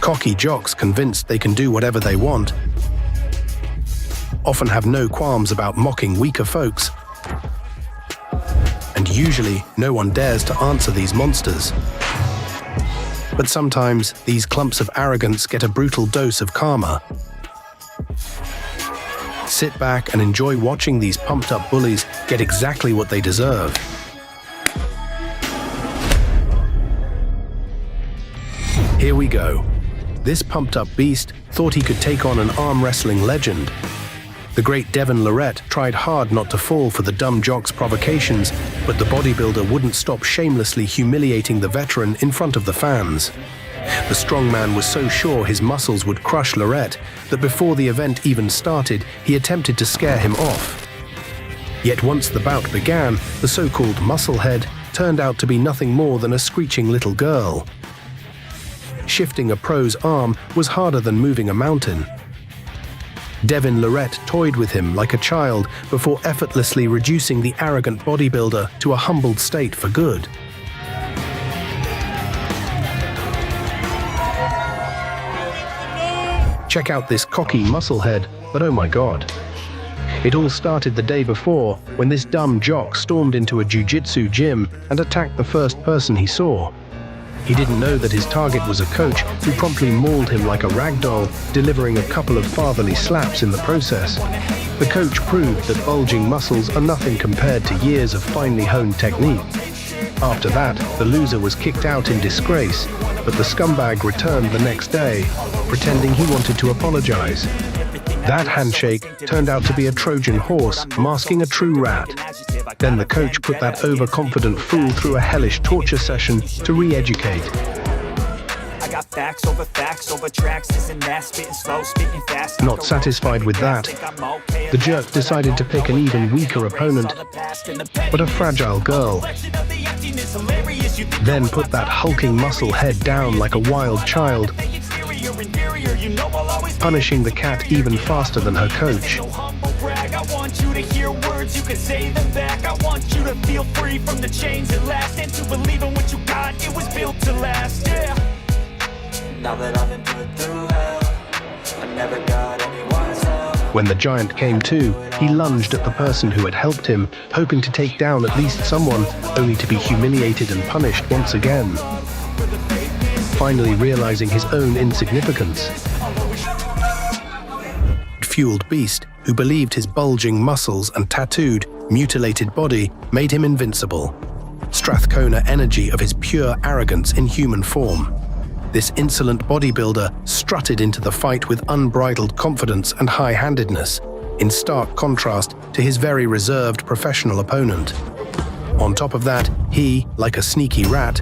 Cocky jocks convinced they can do whatever they want often have no qualms about mocking weaker folks, and usually no one dares to answer these monsters. But sometimes these clumps of arrogance get a brutal dose of karma. Sit back and enjoy watching these pumped-up bullies get exactly what they deserve. Here we go. This pumped-up beast thought he could take on an arm wrestling legend. The great Devin Lorette tried hard not to fall for the dumb jock's provocations, but the bodybuilder wouldn't stop shamelessly humiliating the veteran in front of the fans. The strongman was so sure his muscles would crush Lorette that before the event even started, he attempted to scare him off. Yet once the bout began, the so-called musclehead turned out to be nothing more than a screeching little girl. Shifting a pro's arm was harder than moving a mountain. Devin Lorette toyed with him like a child before effortlessly reducing the arrogant bodybuilder to a humbled state for good. Check out this cocky musclehead, but oh my god. It all started the day before when this dumb jock stormed into a jiu-jitsu gym and attacked the first person he saw. He didn't know that his target was a coach who promptly mauled him like a rag doll, delivering a couple of fatherly slaps in the process. The coach proved that bulging muscles are nothing compared to years of finely honed technique. After that, the loser was kicked out in disgrace, but the scumbag returned the next day, pretending he wanted to apologize. That handshake turned out to be a Trojan horse masking a true rat. Then the coach put that overconfident fool through a hellish torture session to re-educate. Not satisfied with that, the jerk decided to pick an even weaker opponent, but a fragile girl. Then put that hulking muscle head down like a wild child, punishing the cat even faster than her coach. I want you to hear words, you can say them back. I want you to feel free from the chains at last, and to believe in what you got, it was built to last, yeah. Now that I've been put through hell, I never got anyone's help. When the giant came to, he lunged at the person who had helped him, hoping to take down at least someone, only to be humiliated and punished once again. Finally realizing his own insignificance, fueled beast who believed his bulging muscles and tattooed, mutilated body made him invincible. Strathcona energy of his pure arrogance in human form. This insolent bodybuilder strutted into the fight with unbridled confidence and high-handedness, in stark contrast to his very reserved professional opponent. On top of that, he, like a sneaky rat,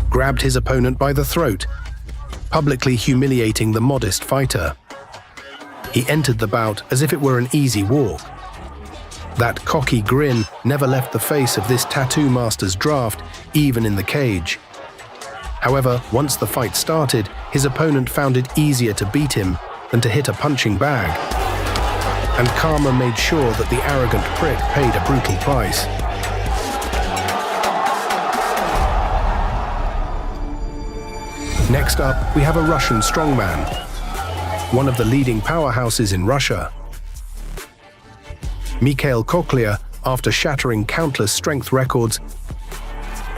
grabbed his opponent by the throat, publicly humiliating the modest fighter. He entered the bout as if it were an easy walk. That cocky grin never left the face of this tattoo master's draft, even in the cage. However, once the fight started, his opponent found it easier to beat him than to hit a punching bag. And karma made sure that the arrogant prick paid a brutal price. Next up, we have a Russian strongman, one of the leading powerhouses in Russia. Mikhail Koklia, after shattering countless strength records,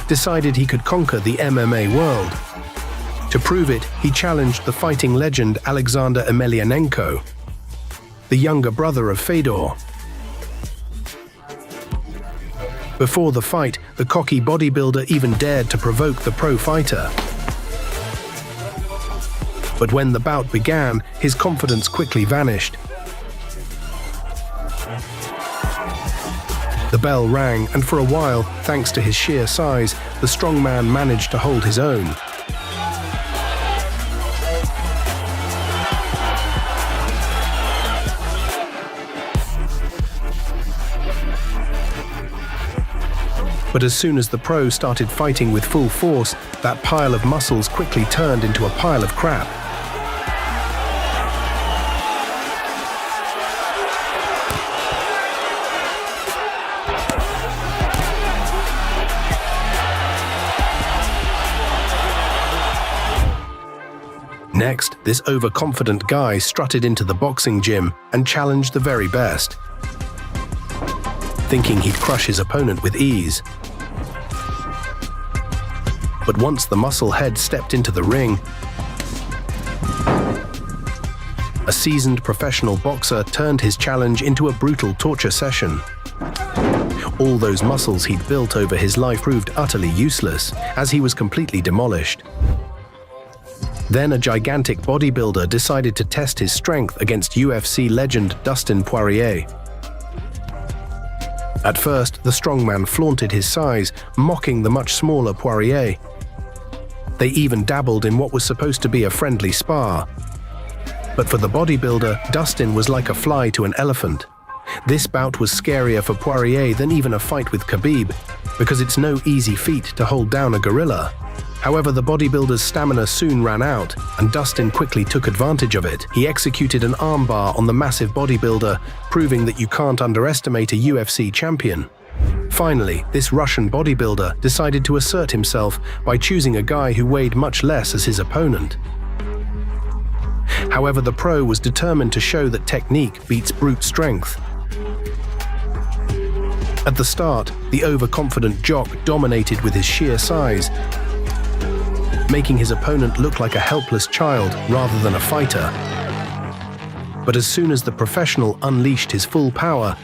decided he could conquer the MMA world. To prove it, he challenged the fighting legend Alexander Emelianenko, the younger brother of Fedor. Before the fight, the cocky bodybuilder even dared to provoke the pro fighter. But when the bout began, his confidence quickly vanished. The bell rang, and for a while, thanks to his sheer size, the strongman managed to hold his own. But as soon as the pro started fighting with full force, that pile of muscles quickly turned into a pile of crap. Next, this overconfident guy strutted into the boxing gym and challenged the very best, thinking he'd crush his opponent with ease. But once the muscle head stepped into the ring, a seasoned professional boxer turned his challenge into a brutal torture session. All those muscles he'd built over his life proved utterly useless, as he was completely demolished. Then a gigantic bodybuilder decided to test his strength against UFC legend Dustin Poirier. At first, the strongman flaunted his size, mocking the much smaller Poirier. They even dabbled in what was supposed to be a friendly spar. But for the bodybuilder, Dustin was like a fly to an elephant. This bout was scarier for Poirier than even a fight with Khabib, because it's no easy feat to hold down a gorilla. However, the bodybuilder's stamina soon ran out, and Dustin quickly took advantage of it. He executed an armbar on the massive bodybuilder, proving that you can't underestimate a UFC champion. Finally, this Russian bodybuilder decided to assert himself by choosing a guy who weighed much less as his opponent. However, the pro was determined to show that technique beats brute strength. At the start, the overconfident jock dominated with his sheer size, making his opponent look like a helpless child rather than a fighter. But as soon as the professional unleashed his full power,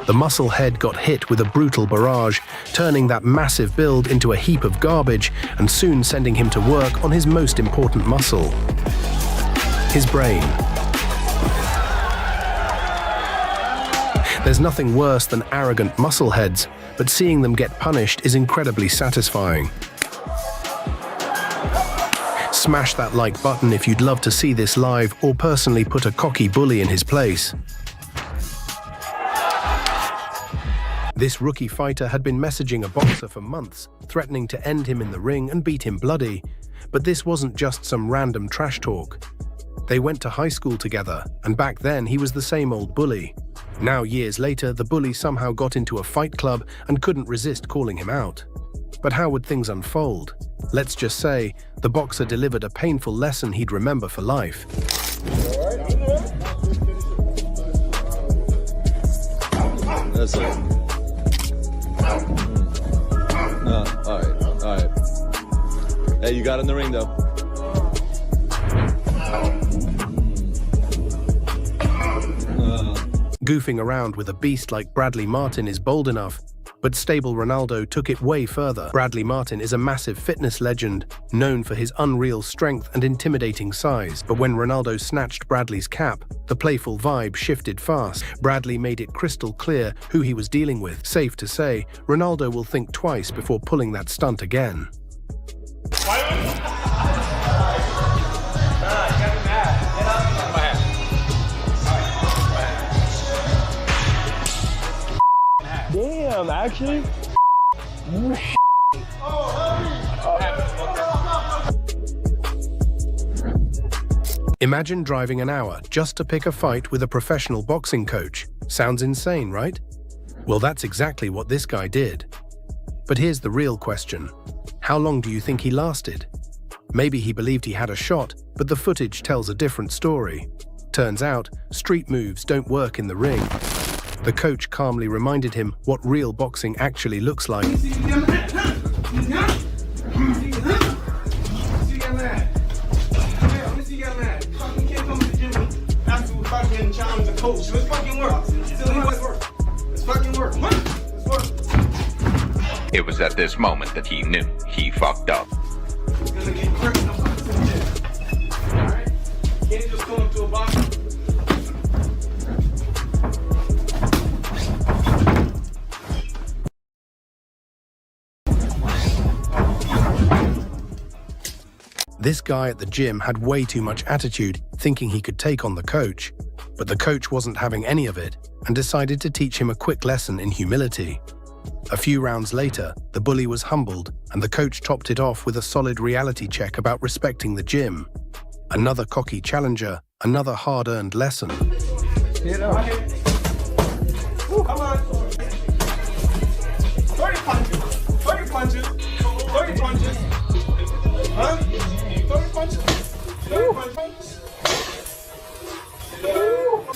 the muscle head got hit with a brutal barrage, turning that massive build into a heap of garbage and soon sending him to work on his most important muscle, his brain. There's nothing worse than arrogant muscle heads, but seeing them get punished is incredibly satisfying. Smash that like button if you'd love to see this live or personally put a cocky bully in his place. This rookie fighter had been messaging a boxer for months, threatening to end him in the ring and beat him bloody. But this wasn't just some random trash talk. They went to high school together, and back then he was the same old bully. Now, years later, the bully somehow got into a fight club and couldn't resist calling him out. But how would things unfold? Let's just say, the boxer delivered a painful lesson he'd remember for life. That's it. Alright. Hey, you got in the ring though. Goofing around with a beast like Bradley Martin is bold enough, but stable Ronaldo took it way further. Bradley Martin is a massive fitness legend, known for his unreal strength and intimidating size. But when Ronaldo snatched Bradley's cap, the playful vibe shifted fast. Bradley made it crystal clear who he was dealing with. Safe to say, Ronaldo will think twice before pulling that stunt again. Damn, actually? Imagine driving an hour just to pick a fight with a professional boxing coach. Sounds insane, right? Well, that's exactly what this guy did. But here's the real question. How long do you think he lasted? Maybe he believed he had a shot, but the footage tells a different story. Turns out, street moves don't work in the ring. The coach calmly reminded him what real boxing actually looks like. It was at this moment that he knew he fucked up. This guy at the gym had way too much attitude, thinking he could take on the coach. But the coach wasn't having any of it and decided to teach him a quick lesson in humility. A few rounds later, the bully was humbled and the coach topped it off with a solid reality check about respecting the gym. Another cocky challenger, another hard-earned lesson. Get up. Come on. 30 punches. 30 punches. 30 punches. Huh?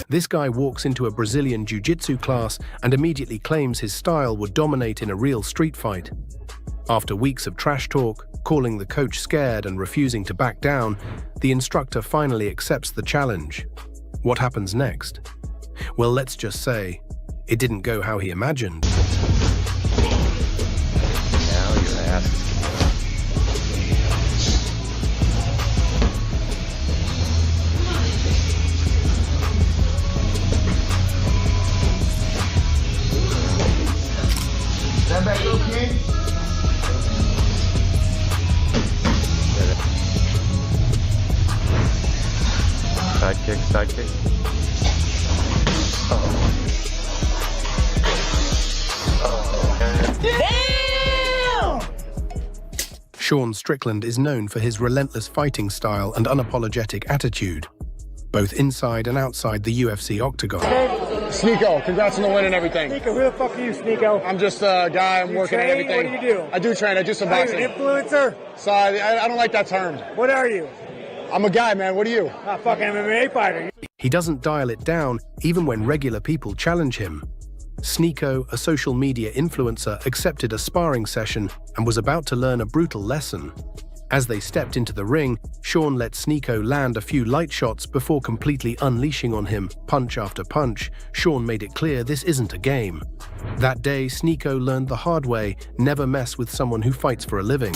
This guy walks into a Brazilian jiu-jitsu class and immediately claims his style would dominate in a real street fight. After weeks of trash talk, calling the coach scared and refusing to back down, the instructor finally accepts the challenge. What happens next? Well, let's just say, it didn't go how he imagined. Now you're asking. Stand back, little king. Side kick, side kick. Sean Strickland is known for his relentless fighting style and unapologetic attitude, both inside and outside the UFC octagon. Sneeko, congrats on the win and everything. Sneeko, who the fuck are you, Sneeko? I'm just a guy, I'm working on everything. What do you do? I do train, I do some Are you boxing. an influencer? So I don't like that term. What are you? I'm a guy, man, what are you? A fucking MMA fighter. He doesn't dial it down even when regular people challenge him. Sneeko, a social media influencer, accepted a sparring session and was about to learn a brutal lesson. As they stepped into the ring, Sean let Sneeko land a few light shots before completely unleashing on him, punch after punch. Sean made it clear this isn't a game. That day, Sneeko learned the hard way, never mess with someone who fights for a living.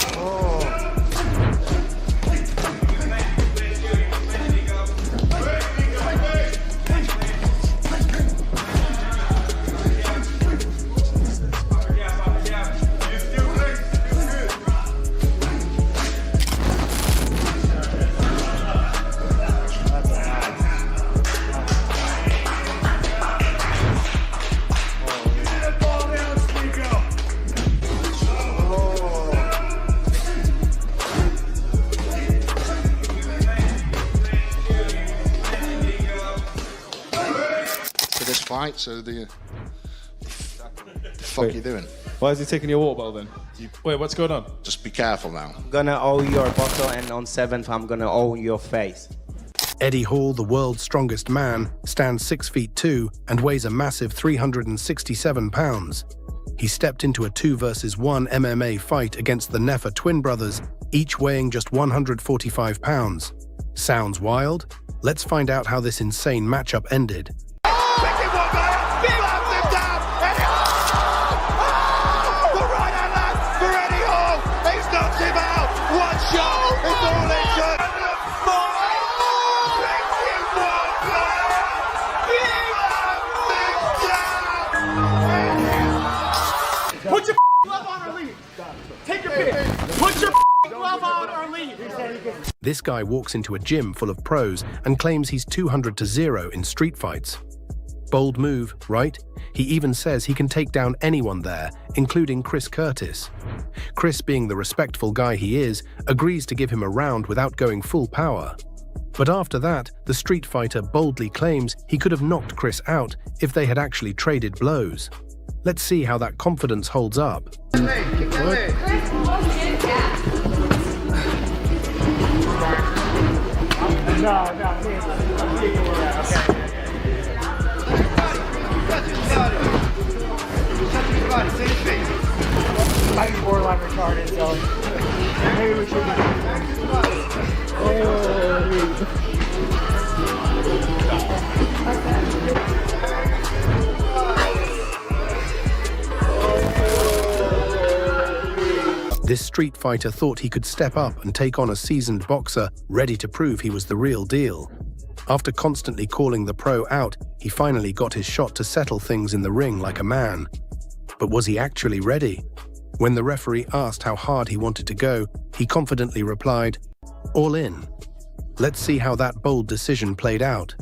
Fight, so the fuck Wait. you doing? Why is he taking your water bottle then? Wait, what's going on? Just be careful now. I'm gonna owe your bottle, and on 7th I'm gonna owe your face. Eddie Hall, the world's strongest man, stands 6'2" and weighs a massive 367 pounds. He stepped into a 2-versus-1 MMA fight against the Nefer twin brothers, each weighing just 145 pounds. Sounds wild? Let's find out how this insane matchup ended. Put your glove on or leave. Take your pick. Put your glove on or leave. This guy walks into a gym full of pros and claims he's 200-0 in street fights. Bold move, right? He even says he can take down anyone there, including Chris Curtis. Chris, being the respectful guy he is, agrees to give him a round without going full power. But after that, the street fighter boldly claims he could have knocked Chris out if they had actually traded blows. Let's see how that confidence holds up. Might be borderline retarded, so maybe we should This street fighter thought he could step up and take on a seasoned boxer, ready to prove he was the real deal. After constantly calling the pro out, he finally got his shot to settle things in the ring like a man. But was he actually ready? When the referee asked how hard he wanted to go, he confidently replied, "All in." Let's see how that bold decision played out.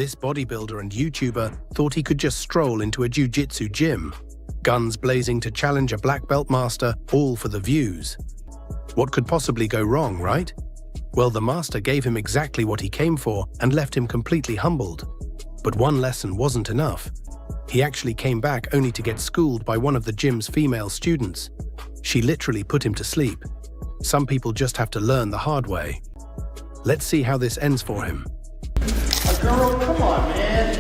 This bodybuilder and YouTuber thought he could just stroll into a jiu-jitsu gym, guns blazing to challenge a black belt master, all for the views. What could possibly go wrong, right? Well, the master gave him exactly what he came for and left him completely humbled. But one lesson wasn't enough. He actually came back only to get schooled by one of the gym's female students. She literally put him to sleep. Some people just have to learn the hard way. Let's see how this ends for him. Girl, come on, man.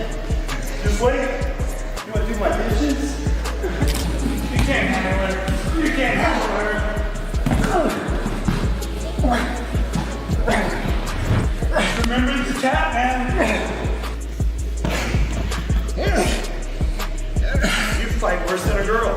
Just wait. You want to do my dishes? You can't handle her. You can't handle her. Remember this cat, man. You fight worse than a girl.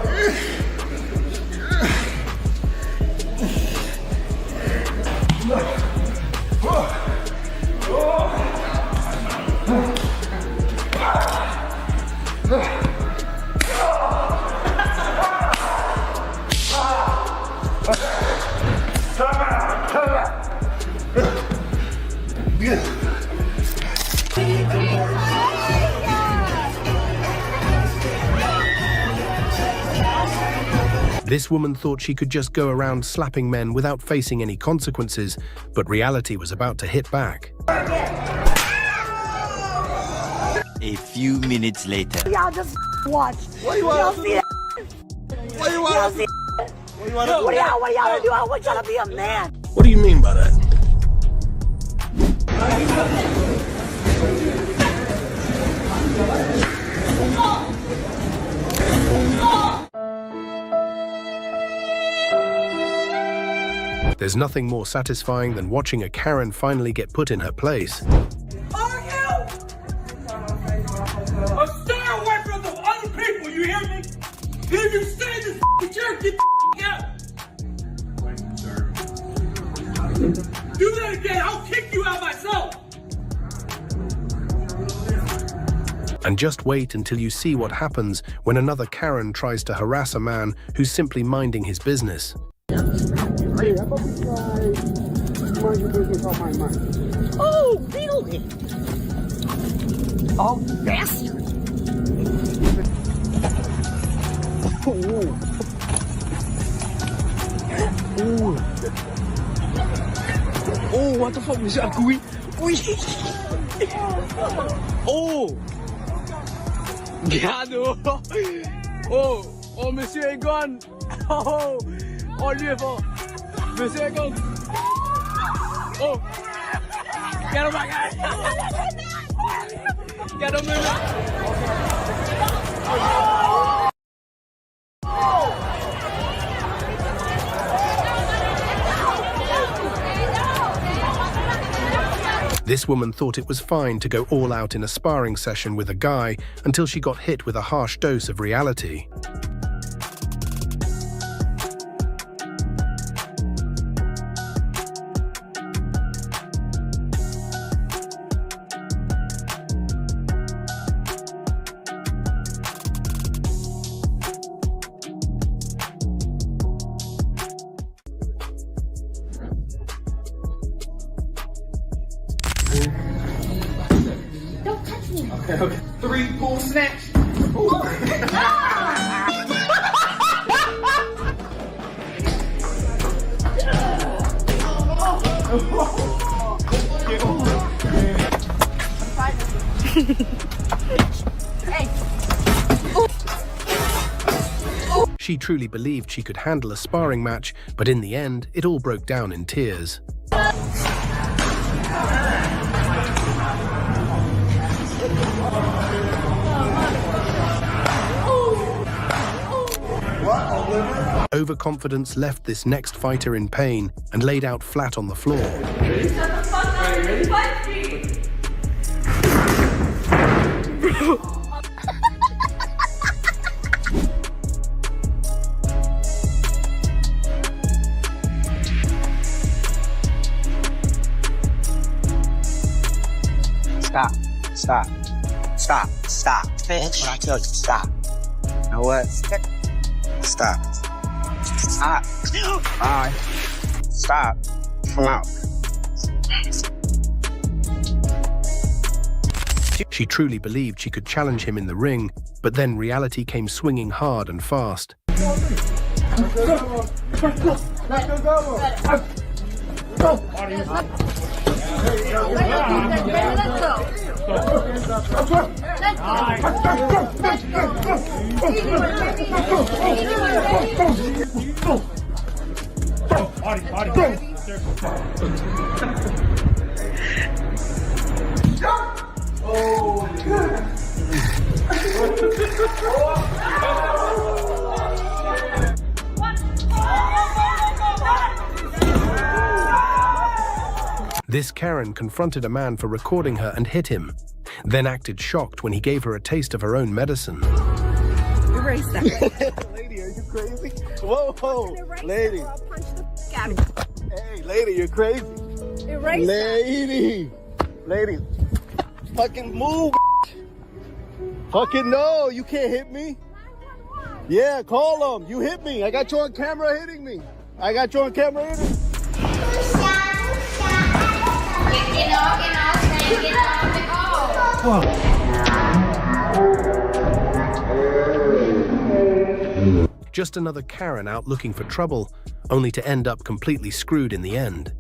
This woman thought she could just go around slapping men without facing any consequences, but reality was about to hit back. A few minutes later. Y'all just watch. What do you want to see? What do you want to see? What do y'all want to do? I want y'all to be a man. What do you mean by that? There's nothing more satisfying than watching a Karen finally get put in her place. Are you? Stay away from the other people, you hear me? If you stay in this chair, get the out. Do that again, I'll kick you out myself. And just wait until you see what happens when another Karen tries to harass a man who's simply minding his business. Hey, how about we try mind your business on my mind? Oh, really? Oh, bastard. Oh, what the fuck? Monsieur a couillé? Oui! Oh! Gado! Oh! Oh, monsieur est gone! Oh! Oh, lui est fort! Monsieur est gone! Oh! Gado bagay! Gado mena! This woman thought it was fine to go all out in a sparring session with a guy until she got hit with a harsh dose of reality. Don't touch me. Okay. 3 pull snatch. She truly believed she could handle a sparring match, but in the end, it all broke down in tears. Overconfidence left this next fighter in pain and laid out flat on the floor. Stop. Stop. Stop. Stop. Finish what I tell you. Stop. You know what? Stop. Stop. Alright. Stop. Come out. She truly believed she could challenge him in the ring, but then reality came swinging hard and fast. This Karen confronted a man for recording her and hit him, then acted shocked when he gave her a taste of her own medicine. Erase that. Lady, are you crazy? Whoa, whoa, lady. Hey, lady, you're crazy. Erase lady, lady, fucking move. Fucking no, you can't hit me. Yeah, call them. You hit me. I got you on camera hitting me. I got you on camera hitting me. Just another Karen out looking for trouble, only to end up completely screwed in the end.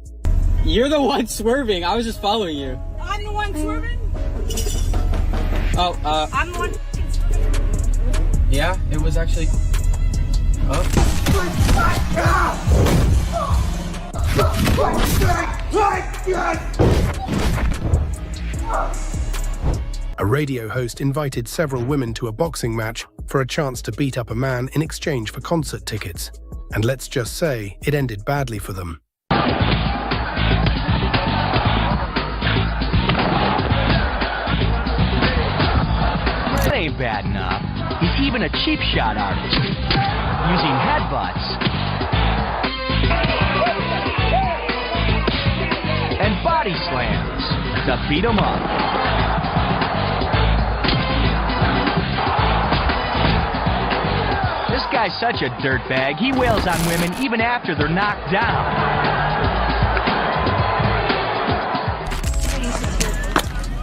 You're the one swerving. I was just following you. I'm the one swerving? Oh, I'm the one. yeah, it was actually... Oh. A radio host invited several women to a boxing match for a chance to beat up a man in exchange for concert tickets. And let's just say, it ended badly for them. That ain't bad enough. He's even a cheap shot artist, using headbutts and body slams to beat him up. This guy's such a dirtbag, he wails on women even after they're knocked down.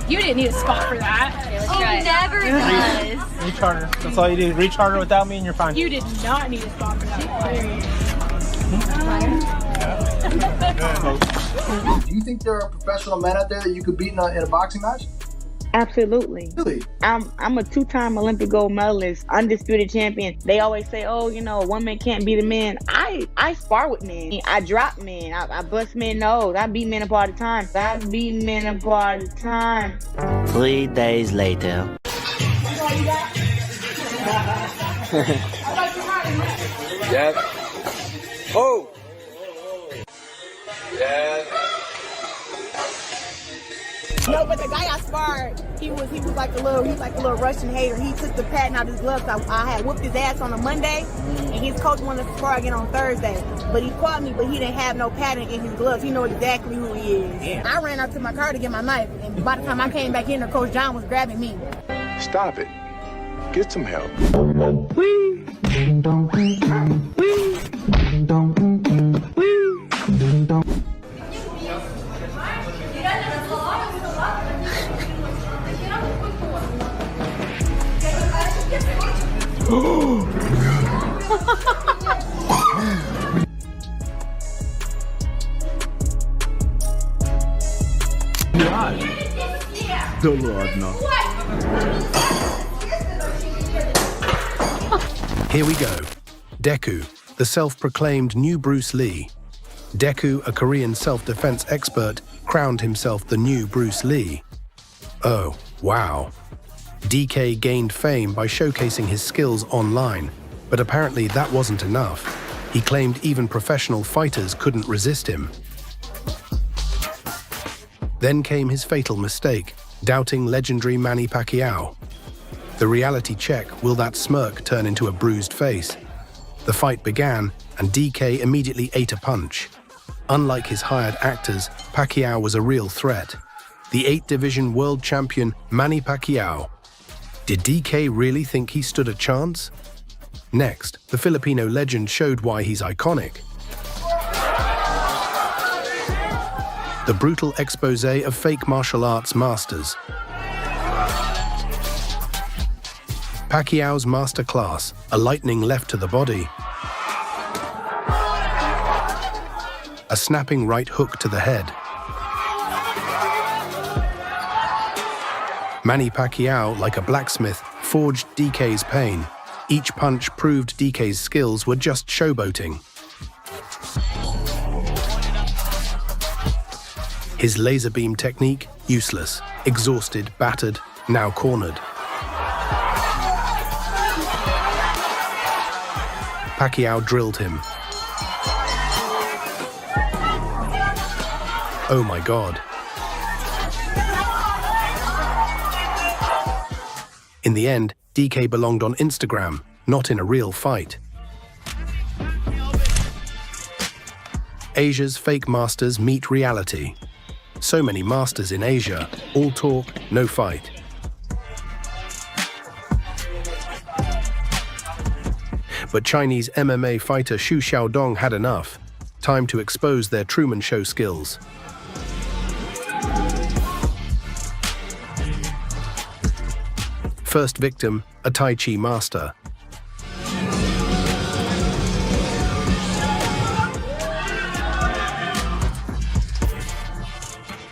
You didn't need a spot for that. He never does. Recharger. That's all you do. Recharger without me and you're fine. You did not need a spot for that. Do you think there are professional men out there that you could beat in a boxing match? Absolutely. Really? I'm a two-time Olympic gold medalist, undisputed champion. They always say, oh, you know, one man can't beat a man. I spar with men. I drop men. I bust men nose. I beat men up all the time. 3 days later. Yes. Oh! Yes. No, but the guy I sparred, he was like a little Russian hater. He took the patent out of his gloves. I had whooped his ass on a Monday, and his coach wanted to spar again on Thursday. But he caught me, but he didn't have no patent in his gloves. He know exactly who he is. Damn. I ran out to my car to get my knife, and by the time I came back in, Coach John was grabbing me. Stop it. Get some help. The Lord, no. Here we go. Deku, the self-proclaimed new Bruce Lee. Deku, a Korean self-defense expert, crowned himself the new Bruce Lee. Oh, wow. DK gained fame by showcasing his skills online, but apparently that wasn't enough. He claimed even professional fighters couldn't resist him. Then came his fatal mistake, doubting legendary Manny Pacquiao. The reality check, will that smirk turn into a bruised face? The fight began, and DK immediately ate a punch. Unlike his hired actors, Pacquiao was a real threat. The 8-division world champion Manny Pacquiao. Did DK really think he stood a chance? Next, the Filipino legend showed why he's iconic. The brutal expose of fake martial arts masters. Pacquiao's master class, a lightning left to the body, a snapping right hook to the head. Manny Pacquiao, like a blacksmith, forged DK's pain. Each punch proved DK's skills were just showboating. His laser beam technique, useless. Exhausted, battered, now cornered. Pacquiao drilled him. Oh my God. In the end, DK belonged on Instagram, not in a real fight. Asia's fake masters meet reality. So many masters in Asia, all talk, no fight. But Chinese MMA fighter Xu Xiaodong had enough. Time to expose their Truman Show skills. First victim, a Tai Chi master.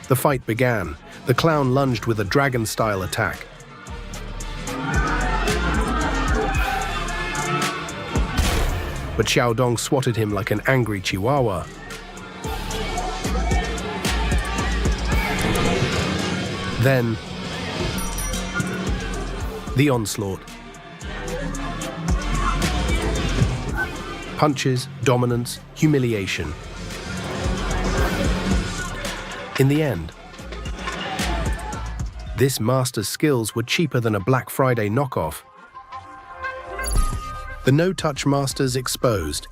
The fight began. The clown lunged with a dragon-style attack. But Xiaodong swatted him like an angry chihuahua. Then, the onslaught. Punches, dominance, humiliation. In the end, this master's skills were cheaper than a Black Friday knockoff. The no-touch masters exposed.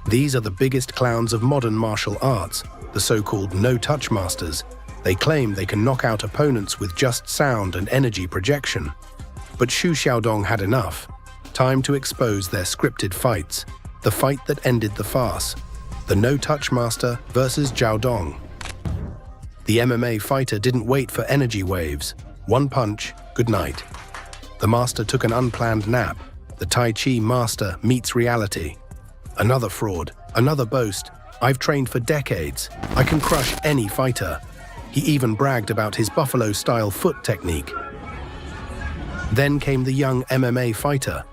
These are the biggest clowns of modern martial arts, the so-called no-touch masters. They claim they can knock out opponents with just sound and energy projection. But Xu Xiaodong had enough. Time to expose their scripted fights. The fight that ended the farce. The no-touch master versus Zhao Dong. The MMA fighter didn't wait for energy waves. One punch, good night. The master took an unplanned nap. The Tai Chi master meets reality. Another fraud, another boast. I've trained for decades. I can crush any fighter. He even bragged about his buffalo-style foot technique. Then came the young MMA fighter.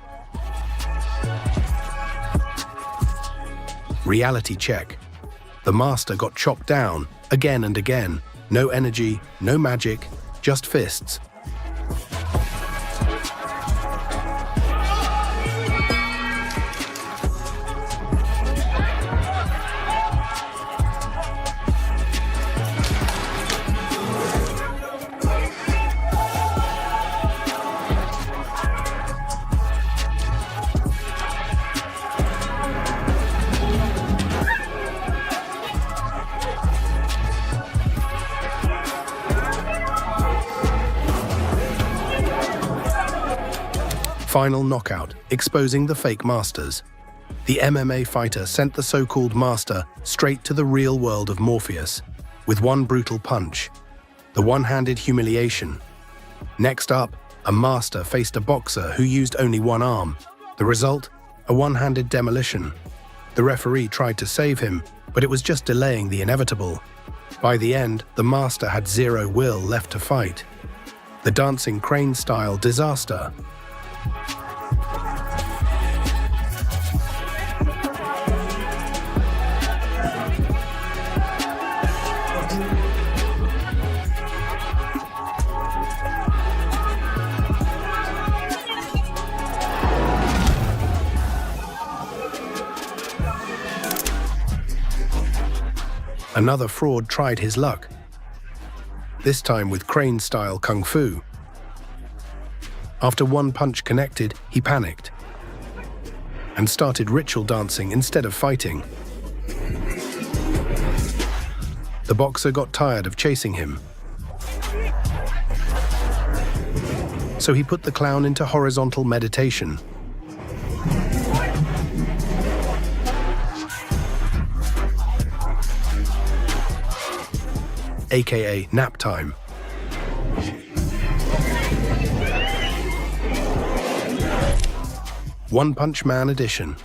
Reality check. The master got chopped down again and again. No energy, no magic, just fists. Final knockout, exposing the fake masters. The MMA fighter sent the so-called master straight to the real world of Morpheus, with one brutal punch. The one-handed humiliation. Next up, a master faced a boxer who used only one arm. The result? A one-handed demolition. The referee tried to save him, but it was just delaying the inevitable. By the end, the master had zero will left to fight. The dancing crane-style disaster. Another fraud tried his luck, this time with crane-style kung fu. After one punch connected, he panicked and started ritual dancing instead of fighting. The boxer got tired of chasing him, so he put the clown into horizontal meditation. AKA nap time. One Punch Man Edition.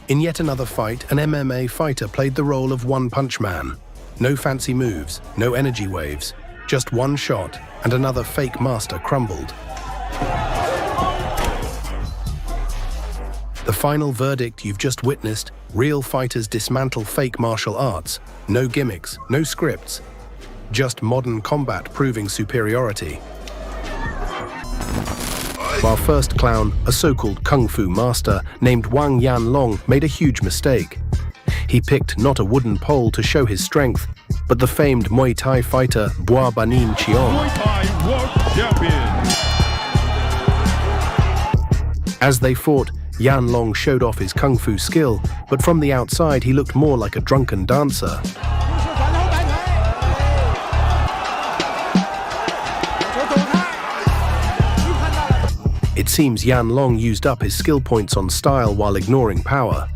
In yet another fight, an MMA fighter played the role of One Punch Man. No fancy moves, no energy waves, just one shot, and another fake master crumbled. The final verdict you've just witnessed: real fighters dismantle fake martial arts. No gimmicks, no scripts. Just modern combat proving superiority. While first clown, a so-called kung fu master named Wang Yanlong, made a huge mistake. He picked not a wooden pole to show his strength, but the famed Muay Thai fighter Bua Banin Cheong. Muay Thai World Champion. As they fought, Yanlong showed off his kung fu skill, but from the outside he looked more like a drunken dancer. It seems Yanlong used up his skill points on style while ignoring power,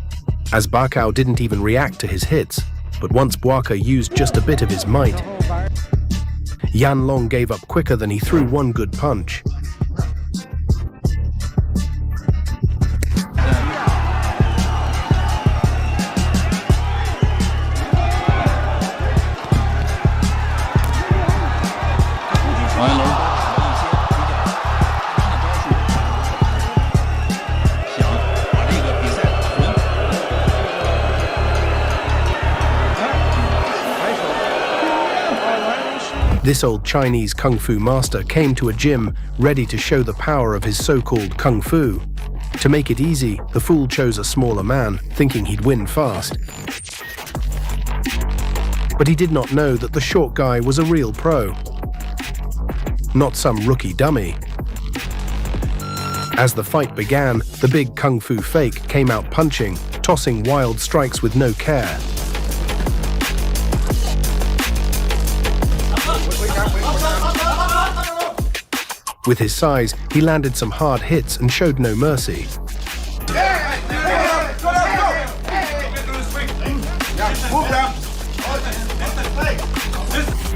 as Bakao didn't even react to his hits, but once Buaka used just a bit of his might, Yanlong gave up quicker than he threw one good punch. This old Chinese kung fu master came to a gym ready to show the power of his so-called kung fu. To make it easy, the fool chose a smaller man, thinking he'd win fast. But he did not know that the short guy was a real pro, not some rookie dummy. As the fight began, the big kung fu fake came out punching, tossing wild strikes with no care. With his size, he landed some hard hits and showed no mercy.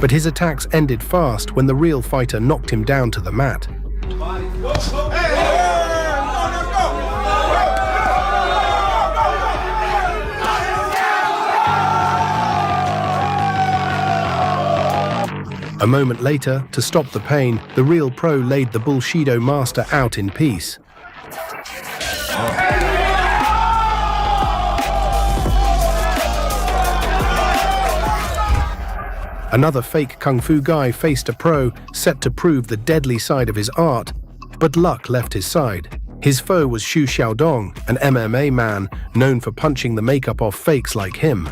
But his attacks ended fast when the real fighter knocked him down to the mat. A moment later, to stop the pain, the real pro laid the Bullshido master out in peace. Another fake kung fu guy faced a pro set to prove the deadly side of his art, but luck left his side. His foe was Xu Xiaodong, an MMA man known for punching the makeup off fakes like him.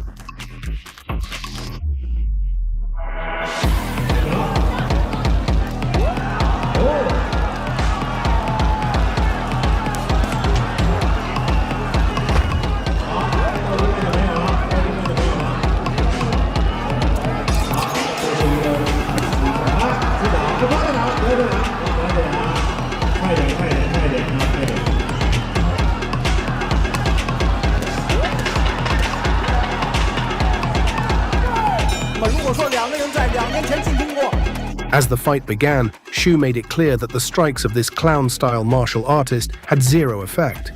As the fight began, Xu made it clear that the strikes of this clown-style martial artist had zero effect.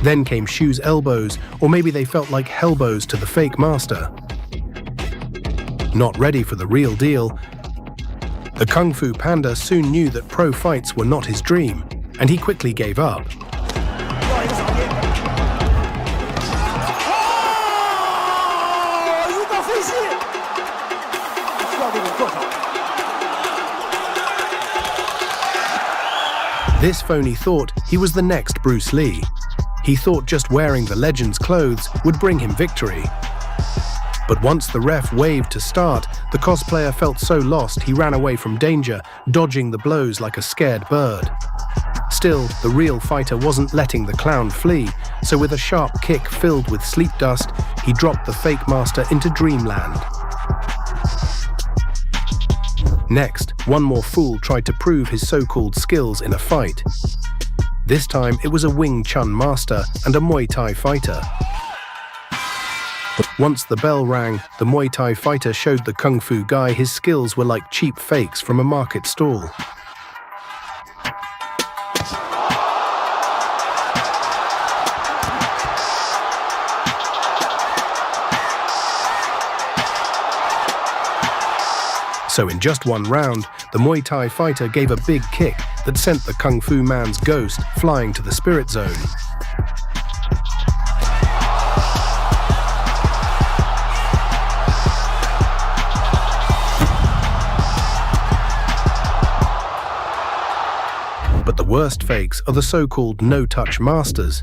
Then came Xu's elbows, or maybe they felt like hellbows to the fake master. Not ready for the real deal, the Kung Fu Panda soon knew that pro fights were not his dream, and he quickly gave up. This phony thought he was the next Bruce Lee. He thought just wearing the legend's clothes would bring him victory. But once the ref waved to start, the cosplayer felt so lost he ran away from danger, dodging the blows like a scared bird. Still, the real fighter wasn't letting the clown flee, so with a sharp kick filled with sleep dust, he dropped the fake master into dreamland. Next, one more fool tried to prove his so-called skills in a fight. This time, it was a Wing Chun master and a Muay Thai fighter. Once the bell rang, the Muay Thai fighter showed the Kung Fu guy his skills were like cheap fakes from a market stall. So in just one round, the Muay Thai fighter gave a big kick that sent the Kung Fu man's ghost flying to the spirit zone. But the worst fakes are the so-called no-touch masters.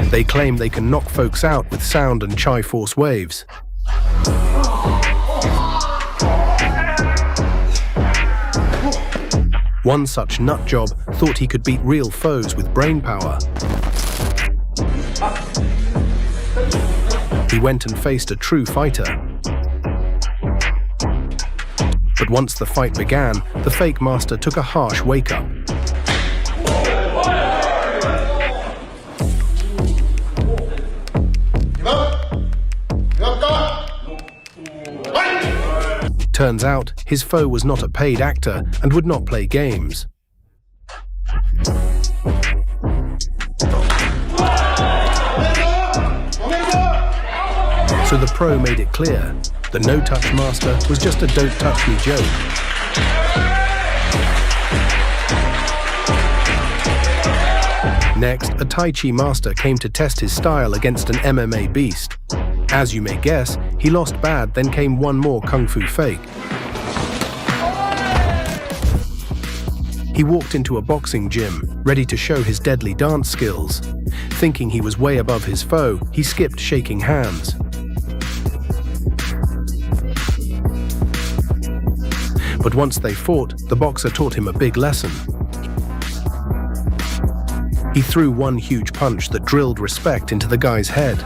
They claim they can knock folks out with sound and Chi Force waves. One such nutjob thought he could beat real foes with brain power. He went and faced a true fighter. But once the fight began, the fake master took a harsh wake-up. Turns out, his foe was not a paid actor and would not play games. So the pro made it clear, the no-touch master was just a don't-touch-me joke. Next, a Tai Chi master came to test his style against an MMA beast. As you may guess, he lost bad, then came one more Kung Fu fake. He walked into a boxing gym, ready to show his deadly dance skills. Thinking he was way above his foe, he skipped shaking hands. But once they fought, the boxer taught him a big lesson. He threw one huge punch that drilled respect into the guy's head.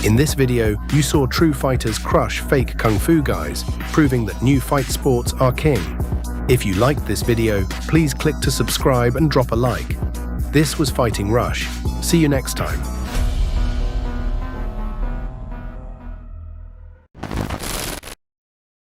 In this video, you saw true fighters crush fake Kung Fu guys, proving that new fight sports are king. If you liked this video, please click to subscribe and drop a like. This was Fighting Rush. See you next time.